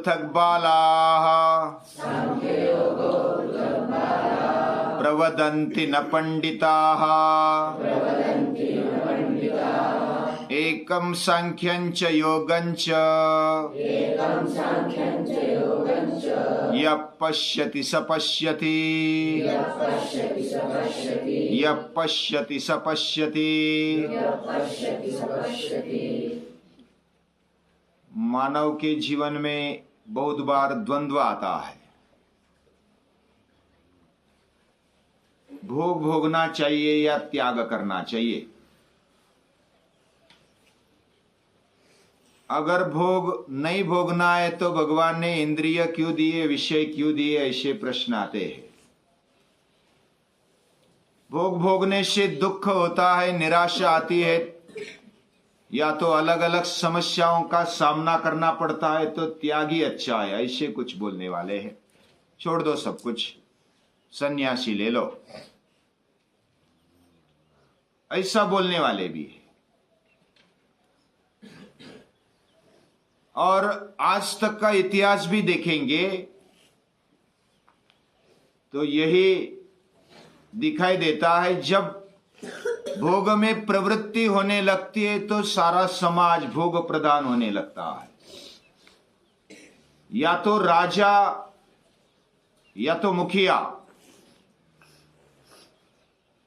पृथक् बालाः प्रवदन्ति न पंडिताः एकं सांख्यं च योगं च यः पश्यति स पश्यति यः पश्यति स पश्यति। मानव के जीवन में बहुत बार द्वंद्व आता है। भोग भोगना चाहिए या त्याग करना चाहिए। अगर भोग नहीं भोगना है तो भगवान ने इंद्रिय क्यों दिए, विषय क्यों दिए, ऐसे प्रश्न आते हैं। भोग भोगने से दुख होता है, निराशा आती है, या तो अलग अलग समस्याओं का सामना करना पड़ता है, तो त्याग ही अच्छा है, ऐसे कुछ बोलने वाले हैं। छोड़ दो सब कुछ, सन्यासी ले लो, ऐसा बोलने वाले भी है। और आज तक का इतिहास भी देखेंगे तो यही दिखाई देता है, जब भोग में प्रवृत्ति होने लगती है तो सारा समाज भोग प्रधान होने लगता है। या तो राजा या तो मुखिया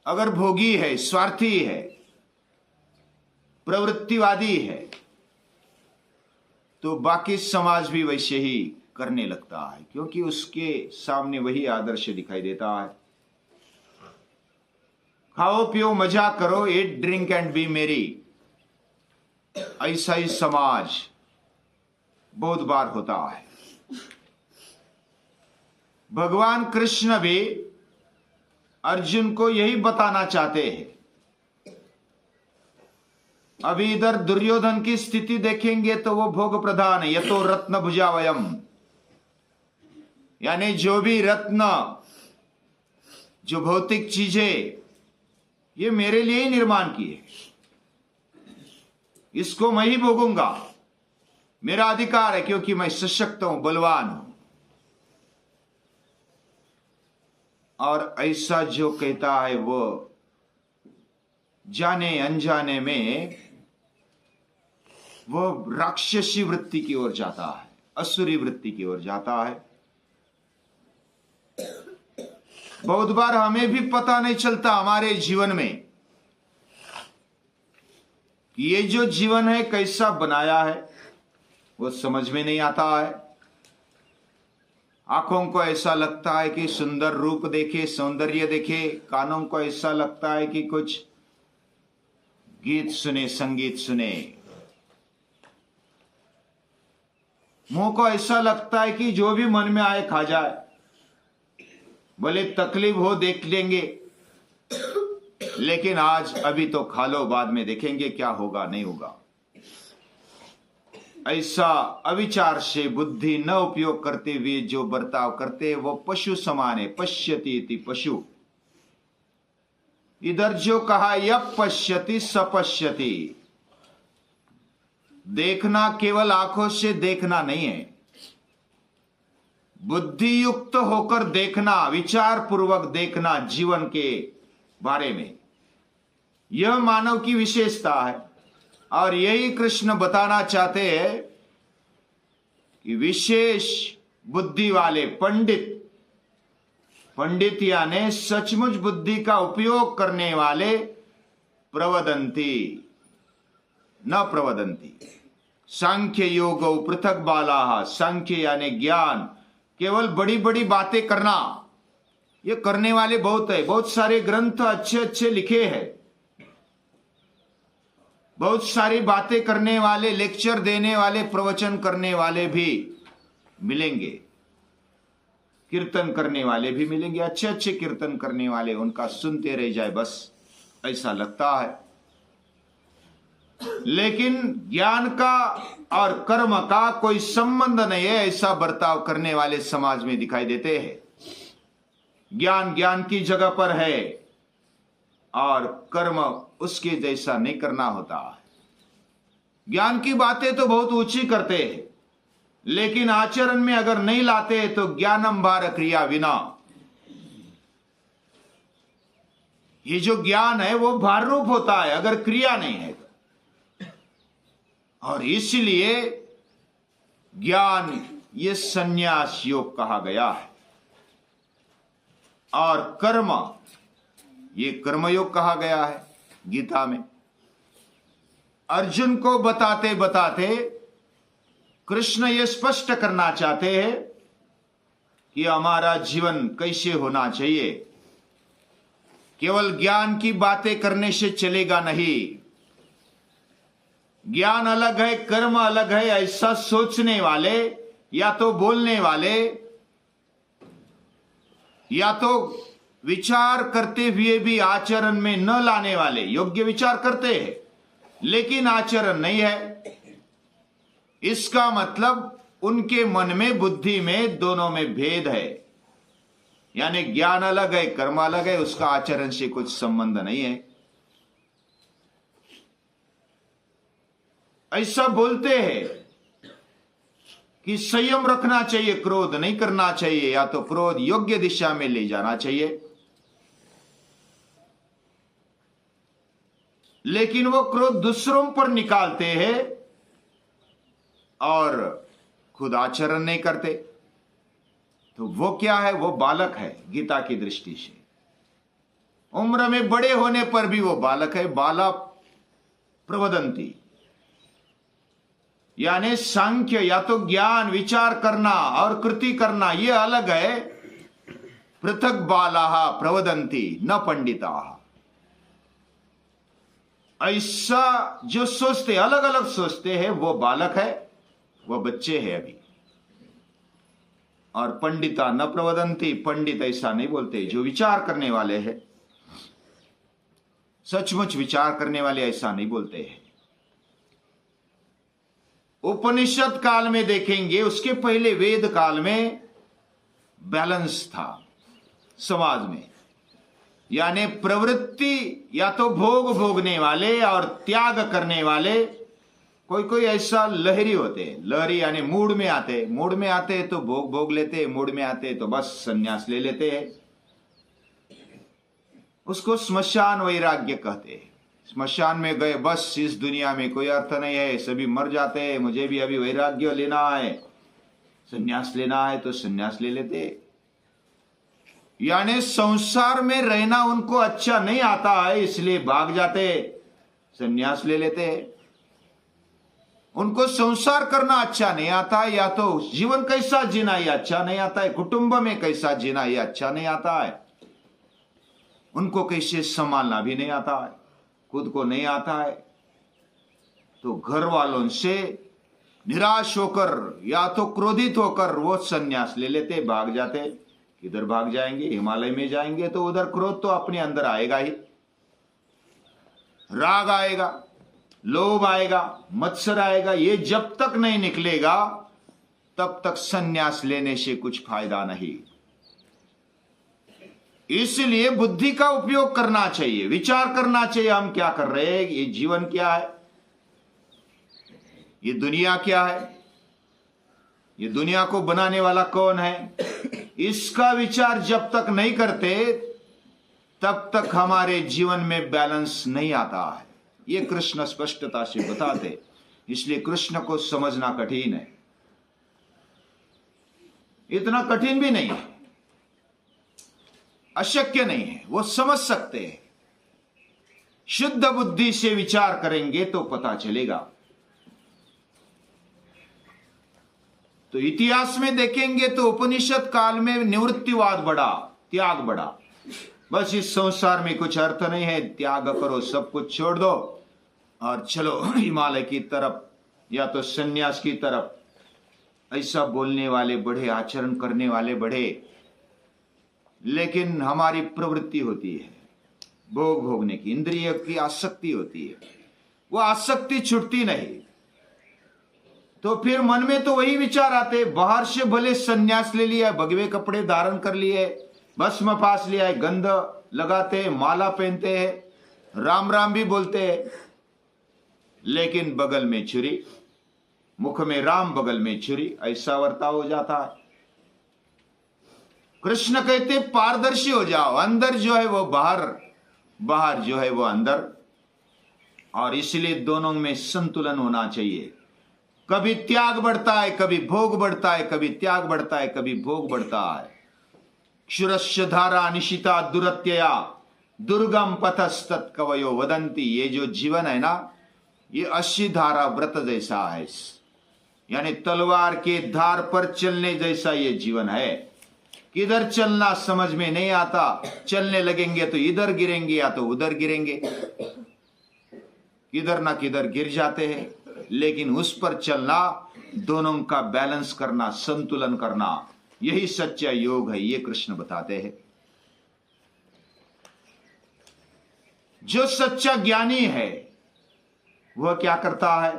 अगर भोगी है, स्वार्थी है, प्रवृत्तिवादी है, तो बाकी समाज भी वैसे ही करने लगता है, क्योंकि उसके सामने वही आदर्श दिखाई देता है। खाओ पियो मजा करो, ईट ड्रिंक एंड बी मेरी, ऐसा ही समाज बहुत बार होता है। भगवान कृष्ण भी अर्जुन को यही बताना चाहते हैं। अभी इधर दुर्योधन की स्थिति देखेंगे तो वो भोग प्रधान है। यतो रत्न भुजा वयम, यानी जो भी रत्न, जो भौतिक चीजें, ये मेरे लिए ही निर्माण की है, इसको मैं ही भोगूंगा, मेरा अधिकार है, क्योंकि मैं सशक्त हूं, बलवान हूं। और ऐसा जो कहता है वो जाने अनजाने में वो राक्षसी वृत्ति की ओर जाता है, असुरी वृत्ति की ओर जाता है। बहुत बार हमें भी पता नहीं चलता हमारे जीवन में कि ये जो जीवन है कैसा बनाया है, वो समझ में नहीं आता है। आंखों को ऐसा लगता है कि सुंदर रूप देखे, सौंदर्य देखे, कानों को ऐसा लगता है कि कुछ गीत सुने, संगीत सुने, मुंह को ऐसा लगता है कि जो भी मन में आए खा जाए, भले तकलीफ हो देख लेंगे, लेकिन आज अभी तो खा लो, बाद में देखेंगे क्या होगा नहीं होगा। ऐसा अविचार से बुद्धि न उपयोग करते हुए जो बर्ताव करते वो पशु समान है। पश्यति इति पशु। इधर जो कहा यह पश्यति सपश्यति, देखना केवल आंखों से देखना नहीं है, बुद्धि युक्त होकर देखना, विचार पूर्वक देखना जीवन के बारे में, यह मानव की विशेषता है। और यही कृष्ण बताना चाहते हैं कि विशेष बुद्धि वाले पंडित, पंडित यानी सचमुच बुद्धि का उपयोग करने वाले, प्रवदंती न प्रवदंती। सांख्य योग पृथक बालाः, सांख्य यानी ज्ञान, केवल बड़ी बड़ी बातें करना, ये करने वाले बहुत है। बहुत सारे ग्रंथ अच्छे अच्छे लिखे हैं, बहुत सारी बातें करने वाले, लेक्चर देने वाले, प्रवचन करने वाले भी मिलेंगे, कीर्तन करने वाले भी मिलेंगे, अच्छे अच्छे कीर्तन करने वाले, उनका सुनते रह जाए बस, ऐसा लगता है। लेकिन ज्ञान का और कर्म का कोई संबंध नहीं है, ऐसा बर्ताव करने वाले समाज में दिखाई देते हैं। ज्ञान ज्ञान की जगह पर है और कर्म उसके जैसा नहीं करना होता है। ज्ञान की बातें तो बहुत ऊंची करते हैं, लेकिन आचरण में अगर नहीं लाते तो ज्ञानम भार क्रिया विना, ये जो ज्ञान है वो भार रूप होता है अगर क्रिया नहीं है। और इसलिए ज्ञान ये संन्यास योग कहा गया है, और कर्म ये कर्मयोग कहा गया है गीता में। अर्जुन को बताते बताते कृष्ण ये स्पष्ट करना चाहते हैं कि हमारा जीवन कैसे होना चाहिए। केवल ज्ञान की बातें करने से चलेगा नहीं, ज्ञान अलग है कर्म अलग है, ऐसा सोचने वाले या तो बोलने वाले या तो विचार करते हुए भी आचरण में न लाने वाले, योग्य विचार करते हैं लेकिन आचरण नहीं है, इसका मतलब उनके मन में बुद्धि में दोनों में भेद है। यानी ज्ञान अलग है कर्म अलग है, उसका आचरण से कुछ संबंध नहीं है। ऐसा बोलते हैं कि संयम रखना चाहिए, क्रोध नहीं करना चाहिए, या तो क्रोध योग्य दिशा में ले जाना चाहिए, लेकिन वो क्रोध दूसरों पर निकालते हैं और खुद आचरण नहीं करते। तो वो क्या है? वो बालक है गीता की दृष्टि से। उम्र में बड़े होने पर भी वो बालक है, बाला प्रवदंती। यानी सांख्य या तो ज्ञान विचार करना और कृति करना ये अलग है। पृथक बालाहा प्रवदंती न पंडिता। ऐसा जो सोचते अलग अलग सोचते हैं वो बालक है, वो बच्चे हैं अभी। और पंडिता न प्रवदंती, पंडित ऐसा नहीं बोलते। जो विचार करने वाले हैं, सचमुच विचार करने वाले ऐसा नहीं बोलते हैं। उपनिषद काल में देखेंगे, उसके पहले वेद काल में बैलेंस था समाज में। यानी प्रवृत्ति या तो भोग भोगने वाले और त्याग करने वाले, कोई कोई ऐसा लहरी होते हैं। लहरी यानी मूड में आते तो भोग भोग लेते, मूड में आते तो बस संन्यास ले लेते हैं। उसको स्मशान वैराग्य कहते हैं। स्मशान में गए, बस इस दुनिया में कोई अर्थ नहीं है, सभी मर जाते हैं, मुझे भी अभी वैराग्य लेना है, संन्यास लेना है तो संन्यास ले लेते। यानी संसार में रहना उनको अच्छा नहीं आता है, इसलिए भाग जाते, संन्यास ले लेते। उनको संसार करना अच्छा नहीं आता है, या तो जीवन कैसा जीना ये अच्छा नहीं आता है, कुटुंब में कैसा जीना ये अच्छा नहीं आता है, उनको कैसे संभालना भी नहीं आता है, खुद को नहीं आता है। तो घर वालों से निराश होकर या तो क्रोधित होकर वो संन्यास ले लेते, भाग जाते। किधर भाग जाएंगे? हिमालय में जाएंगे तो उधर क्रोध तो अपने अंदर आएगा ही, राग आएगा, लोभ आएगा, मत्सर आएगा। ये जब तक नहीं निकलेगा तब तक संन्यास लेने से कुछ फायदा नहीं। इसलिए बुद्धि का उपयोग करना चाहिए, विचार करना चाहिए हम क्या कर रहे हैं, ये जीवन क्या है, ये दुनिया क्या है, ये दुनिया को बनाने वाला कौन है। इसका विचार जब तक नहीं करते तब तक हमारे जीवन में बैलेंस नहीं आता है। ये कृष्ण स्पष्टता से बताते, इसलिए कृष्ण को समझना कठिन है। इतना कठिन भी नहीं है, अशक्य नहीं है, वो समझ सकते हैं। शुद्ध बुद्धि से विचार करेंगे तो पता चलेगा। तो इतिहास में देखेंगे तो उपनिषद काल में निवृत्तिवाद बढ़ा, त्याग बढ़ा। बस इस संसार में कुछ अर्थ नहीं है, त्याग करो, सब कुछ छोड़ दो और चलो हिमालय की तरफ या तो सन्यास की तरफ। ऐसा बोलने वाले बढ़े, आचरण करने वाले बढ़े, लेकिन हमारी प्रवृत्ति होती है भोग भोगने की, इंद्रिय की आसक्ति होती है, वो आसक्ति छूटती नहीं। तो फिर मन में तो वही विचार आते, बाहर से भले सन्यास ले लिया, भगवे कपड़े धारण कर लिए, भस्म पास लिया है, गंध लगाते, माला पहनते हैं, राम राम भी बोलते हैं, लेकिन बगल में छुरी, मुख में राम बगल में छुरी, ऐसा वर्ताव हो जाता है। कृष्ण कहते पारदर्शी हो जाओ, अंदर जो है वो बाहर, बाहर जो है वो अंदर, और इसलिए दोनों में संतुलन होना चाहिए। कभी त्याग बढ़ता है, कभी भोग बढ़ता है, कभी त्याग बढ़ता है, कभी भोग बढ़ता है। क्षुरस्य धारा निशिता दुरत्यया दुर्गम पथस्तत् कवयो वदंती। ये जो जीवन है ना, ये अश्वी धारा व्रत जैसा है, यानी तलवार के धार पर चलने जैसा ये जीवन है। किधर चलना समझ में नहीं आता, चलने लगेंगे तो इधर गिरेंगे या तो उधर गिरेंगे, किधर ना किधर गिर जाते हैं। लेकिन उस पर चलना, दोनों का बैलेंस करना, संतुलन करना, यही सच्चा योग है, ये कृष्ण बताते हैं। जो सच्चा ज्ञानी है वह क्या करता है?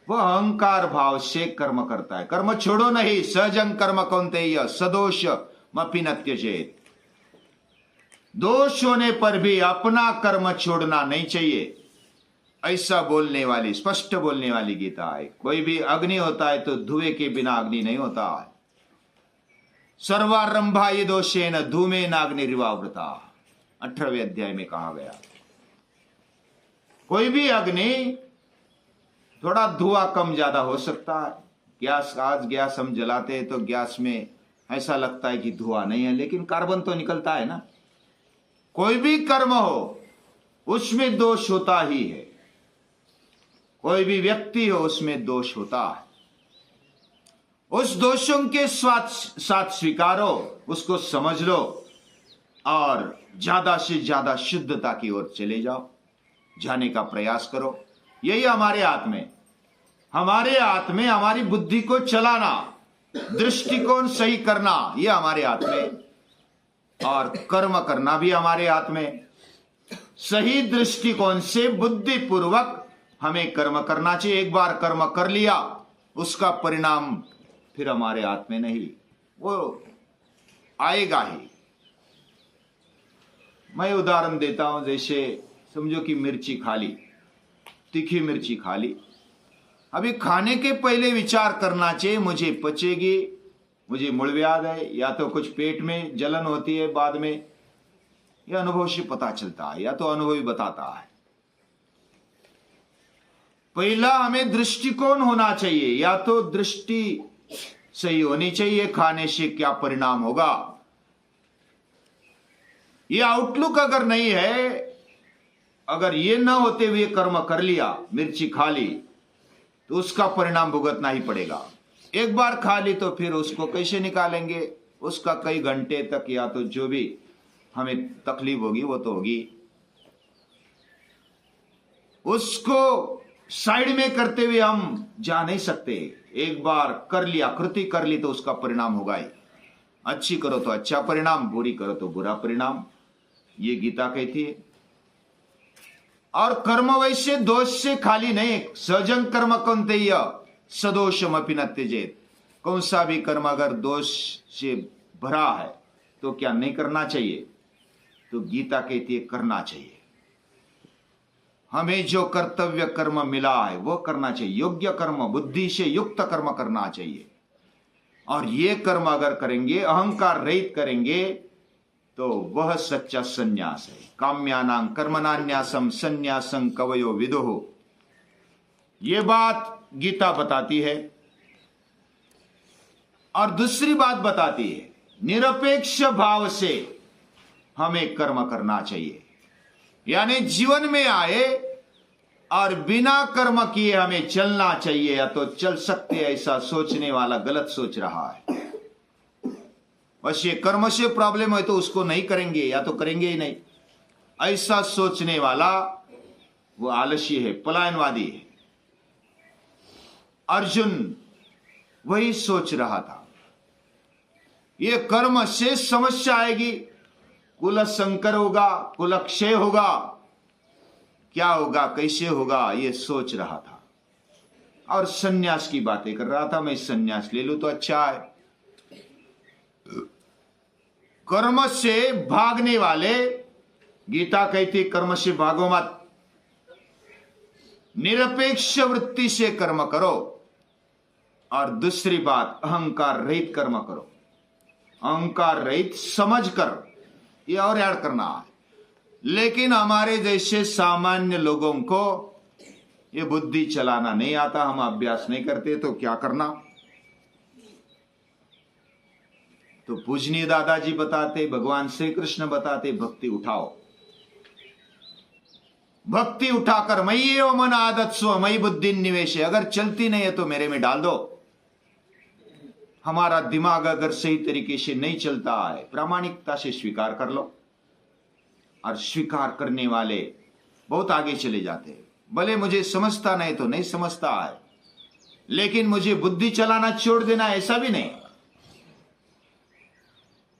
वह अहंकार भाव से कर्म करता है। कर्म छोड़ो नहीं, सहजं कर्म कौन्तेय सदोष मपि न त्यजेत। दोष होने पर भी अपना कर्म छोड़ना नहीं चाहिए, ऐसा बोलने वाली, स्पष्ट बोलने वाली गीता है। कोई भी अग्नि होता है तो धुएं के बिना अग्नि नहीं होता है। सर्वारंभा ये दोषेन धूमे नाग्निरिवावृता, 18वें अध्याय में कहा गया। कोई भी अग्नि, थोड़ा धुआं कम ज्यादा हो सकता है। गैस, आज गैस हम जलाते हैं तो गैस में ऐसा लगता है कि धुआं नहीं है, लेकिन कार्बन तो निकलता है ना। कोई भी कर्म हो उसमें दोष होता ही है, कोई भी व्यक्ति हो उसमें दोष होता है। उस दोषों के साथ स्वीकारो, उसको समझ लो और ज्यादा से ज्यादा शुद्धता की ओर चले जाओ, जाने का प्रयास करो। यही हमारे हाथ में, हमारे हाथ में हमारी बुद्धि को चलाना, दृष्टिकोण सही करना, यह हमारे हाथ में, और कर्म करना भी हमारे हाथ में। सही दृष्टिकोण से बुद्धि पूर्वक हमें कर्म करना चाहिए। एक बार कर्म कर लिया, उसका परिणाम फिर हमारे हाथ में नहीं, वो आएगा ही। मैं उदाहरण देता हूं, जैसे समझो कि मिर्ची खा ली, तीखी मिर्ची खा ली। अभी खाने के पहले विचार करना चाहिए, मुझे पचेगी, मुझे मूलव्याध है, या तो कुछ पेट में जलन होती है बाद में। यह अनुभव से पता चलता है, या तो अनुभव ही बताता है। पहला हमें दृष्टिकोण होना चाहिए, या तो दृष्टि सही होनी चाहिए, खाने से क्या परिणाम होगा। यह आउटलुक अगर नहीं है, अगर ये न होते हुए कर्म कर लिया, मिर्ची खा ली, तो उसका परिणाम भुगतना ही पड़ेगा। एक बार खा ली तो फिर उसको कैसे निकालेंगे? उसका कई घंटे तक या तो जो भी हमें तकलीफ होगी वो तो होगी। उसको साइड में करते हुए हम जा नहीं सकते। एक बार कर लिया, कृति कर ली, तो उसका परिणाम होगा ही। अच्छी करो तो अच्छा परिणाम, बुरी करो तो बुरा परिणाम, ये गीता कहती है। और कर्म वैसे दोष से खाली नहीं, सहजं कर्म कौन्तेय सदोषमपि न त्यजेत। कौन सा भी कर्म अगर दोष से भरा है तो क्या नहीं करना चाहिए? तो गीता कहती है करना चाहिए। हमें जो कर्तव्य कर्म मिला है वो करना चाहिए, योग्य कर्म, बुद्धि से युक्त कर्म करना चाहिए। और ये कर्म अगर करेंगे, अहंकार रहित करेंगे, तो वह सच्चा संन्यास है। काम्यानां कर्मणान्यासम संन्यासं कवयो विदुः, ये बात गीता बताती है। और दूसरी बात बताती है, निरपेक्ष भाव से हमें कर्म करना चाहिए। यानी जीवन में आए और बिना कर्म किए हमें चलना चाहिए, या तो चल सकते, ऐसा सोचने वाला गलत सोच रहा है। बस ये कर्म से प्रॉब्लम है तो उसको नहीं करेंगे, या तो करेंगे ही नहीं, ऐसा सोचने वाला वो आलसी है, पलायनवादी है। अर्जुन वही सोच रहा था। ये कर्म से समस्या आएगी, कुल संकर होगा, कुल क्षय होगा, क्या होगा, कैसे होगा, ये सोच रहा था। और सन्यास की बातें कर रहा था, मैं सन्यास ले लूं तो अच्छा है। कर्म से भागने वाले, गीता कहती कर्म से भागो मत, निरपेक्ष वृत्ति से कर्म करो। और दूसरी बात, अहंकार रहित कर्म करो। अहंकार रहित समझ कर, ये और ऐड करना है। लेकिन हमारे जैसे सामान्य लोगों को ये बुद्धि चलाना नहीं आता, हम अभ्यास नहीं करते, तो क्या करना। तो पूजनीय दादाजी बताते, भगवान श्री कृष्ण बताते, भक्ति उठाओ। भक्ति उठाकर मयि एव मन आदत स्व मयि बुद्धि निवेश, अगर चलती नहीं है तो मेरे में डाल दो। हमारा दिमाग अगर सही तरीके से नहीं चलता है, प्रामाणिकता से स्वीकार कर लो। और स्वीकार करने वाले बहुत आगे चले जाते हैं। भले मुझे समझता नहीं तो नहीं समझता है, लेकिन मुझे बुद्धि चलाना छोड़ देना ऐसा भी नहीं।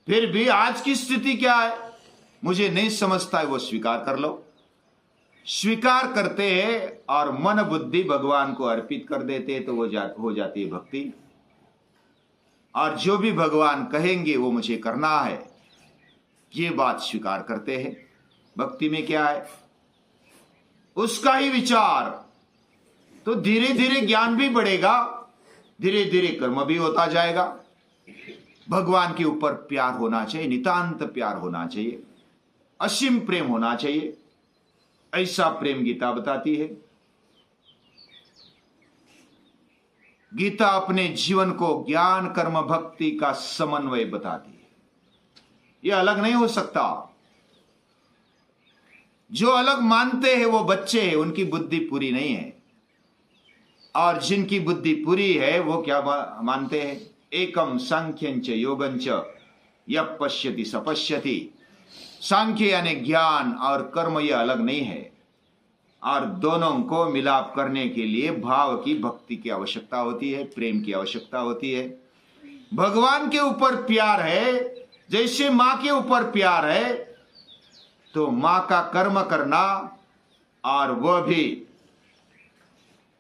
फिर भी आज की स्थिति क्या है, मुझे नहीं समझता है, वो स्वीकार कर लो। स्वीकार करते हैं और मन बुद्धि भगवान को अर्पित कर देते हैं, तो वो हो जाती है भक्ति। और जो भी भगवान कहेंगे वो मुझे करना है, ये बात स्वीकार करते हैं। भक्ति में क्या है, उसका ही विचार, तो धीरे धीरे ज्ञान भी बढ़ेगा, धीरे धीरे कर्म भी होता जाएगा। भगवान के ऊपर प्यार होना चाहिए, नितांत प्यार होना चाहिए, असीम प्रेम होना चाहिए। ऐसा प्रेम गीता बताती है। गीता अपने जीवन को ज्ञान कर्म भक्ति का समन्वय बताती है। यह अलग नहीं हो सकता। जो अलग मानते हैं वो बच्चे हैं, उनकी बुद्धि पूरी नहीं है। और जिनकी बुद्धि पूरी है वो क्या मानते हैं, एकम सांख्यंच योगंच यः पश्यति स पश्यति। सांख्य यानी ज्ञान और कर्म यह अलग नहीं है, और दोनों को मिलाप करने के लिए भाव की, भक्ति की आवश्यकता होती है, प्रेम की आवश्यकता होती है। भगवान के ऊपर प्यार है, जैसे मां के ऊपर प्यार है, तो मां का कर्म करना और वह भी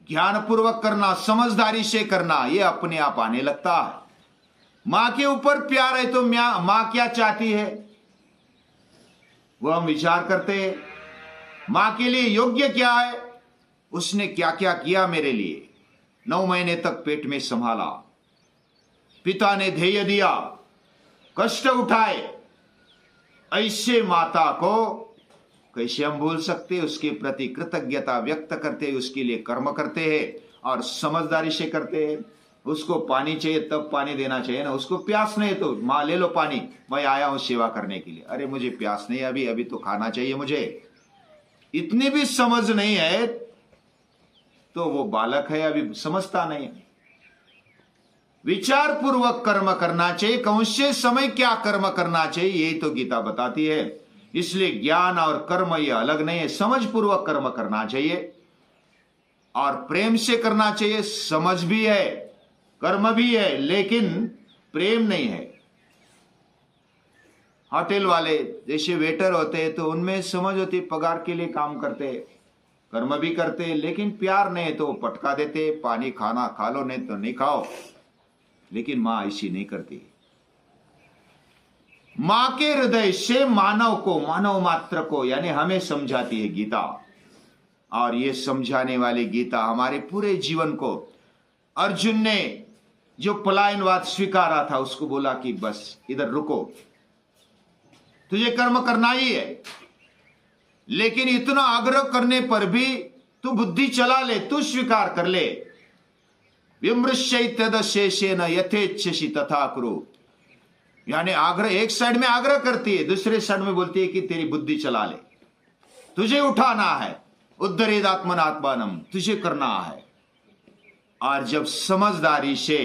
ज्ञानपूर्वक करना, समझदारी से करना, यह अपने आप आने लगता है। मां के ऊपर प्यार है तो मां क्या चाहती है वो हम विचार करते हैं। मां के लिए योग्य क्या है, उसने क्या क्या किया मेरे लिए, 9 महीने तक पेट में संभाला, पिता ने ध्येय दिया, कष्ट उठाए। ऐसे माता को कैसे हम भूल सकते, उसके प्रति कृतज्ञता व्यक्त करते हैं, उसके लिए कर्म करते हैं और समझदारी से करते हैं। उसको पानी चाहिए तब पानी देना चाहिए ना, उसको प्यास नहीं तो मां ले लो पानी, मैं आया हूं सेवा करने के लिए। अरे मुझे प्यास नहीं, अभी तो खाना चाहिए मुझे। इतनी भी समझ नहीं है तो वो बालक है, अभी समझता नहीं है। विचार पूर्वक कर्म करना चाहिए, कौन से समय क्या कर्म करना चाहिए, यही तो गीता बताती है। इसलिए ज्ञान और कर्म ये अलग नहीं है, समझ पूर्वक कर्म करना चाहिए और प्रेम से करना चाहिए। समझ भी है, कर्म भी है, लेकिन प्रेम नहीं है। होटल वाले जैसे वेटर होते हैं तो उनमें समझ होती है, पगार के लिए काम करते हैं, कर्म भी करते हैं, लेकिन प्यार नहीं है तो पटका देते, पानी खाना खा लो नहीं तो नहीं खाओ। लेकिन मां ऐसी नहीं करती। मां के हृदय से मानव को, मानव मात्र को, यानी हमें समझाती है गीता। और ये समझाने वाली गीता हमारे पूरे जीवन को, अर्जुन ने जो पलायनवाद स्वीकारा था उसको बोला कि बस इधर रुको, तुझे कर्म करना ही है, लेकिन इतना आग्रह करने पर भी तू बुद्धि चला ले, तू स्वीकार कर ले। विमृश्यैतदशेषेण यथेच्छसि तथा कुरु, यानी आग्रह, एक साइड में आग्रह करती है, दूसरे साइड में बोलती है कि तेरी बुद्धि चला ले, तुझे उठाना है, उद्धरेदात्मनात्मानम, तुझे करना है। और जब समझदारी से,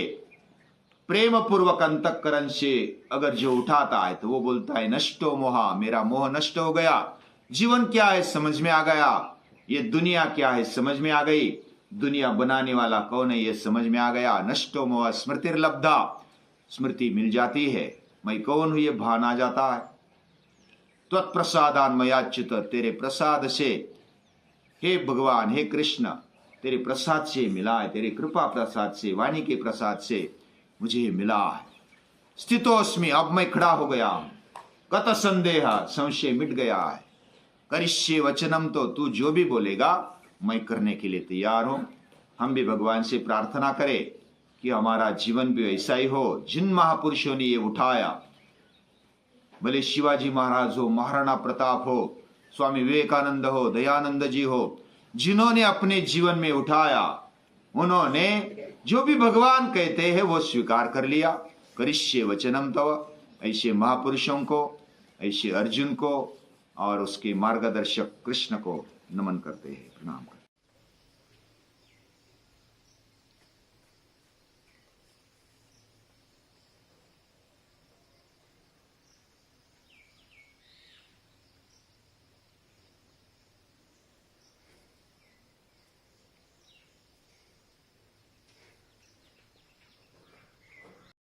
प्रेम पूर्वक अंतःकरण से अगर जो उठाता है तो वो बोलता है नष्टो मोहा, मेरा मोह नष्ट हो गया, जीवन क्या है समझ में आ गया, ये दुनिया क्या है समझ में आ गई, दुनिया बनाने वाला कौन है ये समझ में आ गया। नष्टो मोह स्मृतिर्लब्धा, स्मृति मिल जाती है, मैं कौन हूं ये भान आ जाता है। त्वत्प्रसादान मयाच्युत, तेरे प्रसाद से हे भगवान, हे कृष्ण, तेरे प्रसाद से मिला है, तेरे कृपा प्रसाद से, वाणी के प्रसाद से मुझे मिला है। स्थितोस्मि, अब मैं खड़ा हो गया हूं। गत संदेह, संशय मिट गया है। करिष्ये वचनम, तो तू जो भी बोलेगा मैं करने के लिए तैयार हूं। हम भी भगवान से प्रार्थना करें कि हमारा जीवन भी ऐसा ही हो। जिन महापुरुषों ने ये उठाया, भले शिवाजी महाराज हो, महाराणा प्रताप हो, स्वामी विवेकानंद हो, दयानंद जी हो, जिन्होंने अपने जीवन में उठाया, उन्होंने जो भी भगवान कहते हैं वो स्वीकार कर लिया। करिष्ये वचनम तव, ऐसे महापुरुषों को, ऐसे अर्जुन को और उसके मार्गदर्शक कृष्ण को नमन करते हैं, प्रणाम करते हैं।